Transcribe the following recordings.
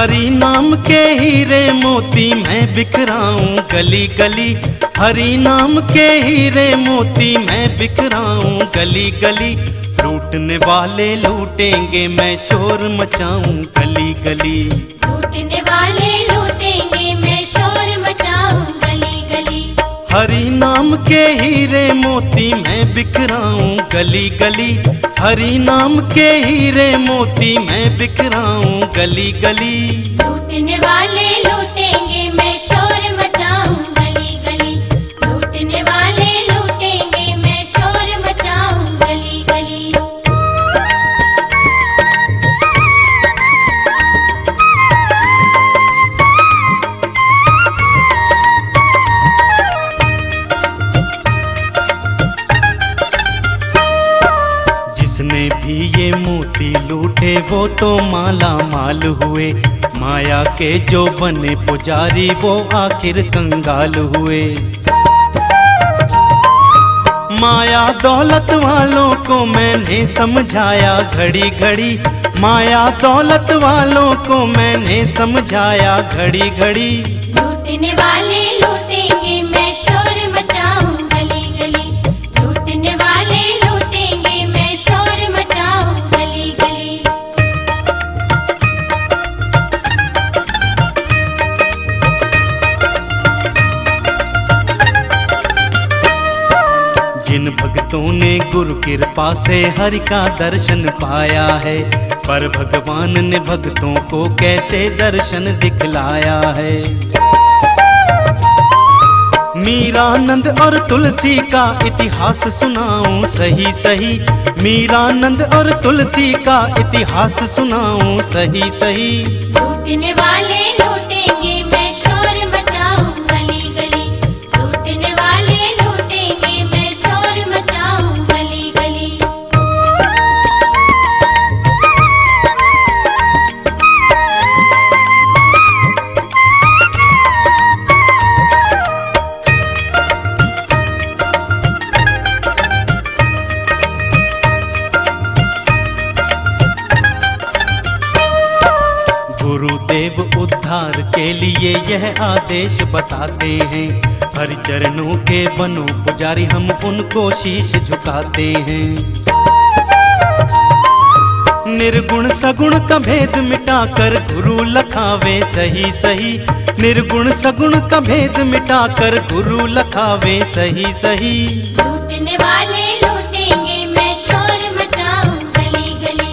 हरि नाम के हीरे मोती मैं बिखराऊं गली गली। हरि नाम के हीरे मोती मैं बिखराऊं गली गली। लूटने वाले लूटेंगे मैं शोर मचाऊं गली गली। लूटने वाले लूटेंगे मैं शोर मचाऊं गली गली। हरि नाम के हीरे मोती मैं बिखराऊं गली गली। हरि नाम के हीरे मोती मैं बिखराऊं गली गली। लूटने वाले लूटेंगे मैं शोर मचाऊं गली गली। लूटने वाले लूटेंगे मैं शोर मचाऊं गली गली। जिसने भी ये मोती लूटे वो तो माला माल हुए। माया के जो बने पुजारी वो आखिर कंगाल हुए। माया दौलत वालों को मैंने समझाया घड़ी घड़ी। माया दौलत वालों को मैंने समझाया घड़ी घड़ी। लूटने वाले लूटेंगे मैं शोर मचाऊं गली गली। लूटने वाले लूटेंगे मैं शोर मचाऊं गली गली। जिन भक्तों ने गुरु कृपा से हरि का दर्शन पाया है, पर भगवान ने भक्तों को कैसे दर्शन दिखलाया है। मीरानंद और तुलसी का इतिहास सुनाऊं सही सही। मीरानंद और तुलसी का इतिहास सुनाऊं सही सही। लूटने वाले लूटेंगे मैं शोर मचाऊं गली गली। लूटने वाले लूटेंगे मैं शोर मचाऊं गली गली। गुरुदेव उद्धार के लिए यह आदेश बताते हैं। हरि चरणों के बनो पुजारी हम उनको शीश झुकाते हैं। निर्गुण सगुण का भेद मिटाकर गुरु लखावे सही सही। निर्गुण सगुण का भेद मिटाकर गुरु लखावे सही सही। लूटने वाले लूटेंगे मैं शोर मचाऊं गली गली।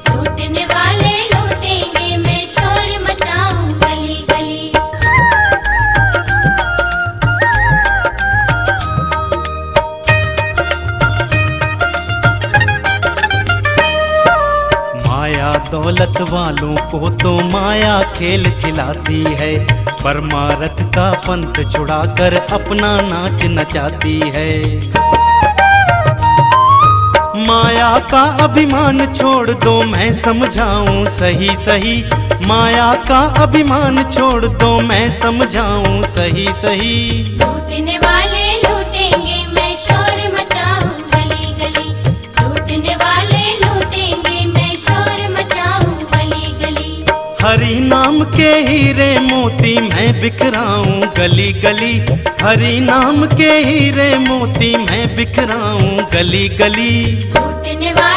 लूटने वाले लूटेंगे मैं शोर मचाऊं गली गली। माया दौलत वालों को तो माया खेल खिलाती है, परमार्थ का पंथ छुड़ाकर अपना नाच नचाती है। माया का अभिमान छोड़ दो मैं समझाऊं सही सही। माया का अभिमान छोड़ दो मैं समझाऊं सही सही। लूटने वाले लूटेंगे मैं शोर मचाऊं गली गली। लूटने वाले लूटेंगे मैं शोर मचाऊं गली गली। हरि नाम के हीरे मोती मैं बिखराऊं गली गली। हरि नाम के हीरे मोती मैं बिखराऊं गली गली। लूटने वाले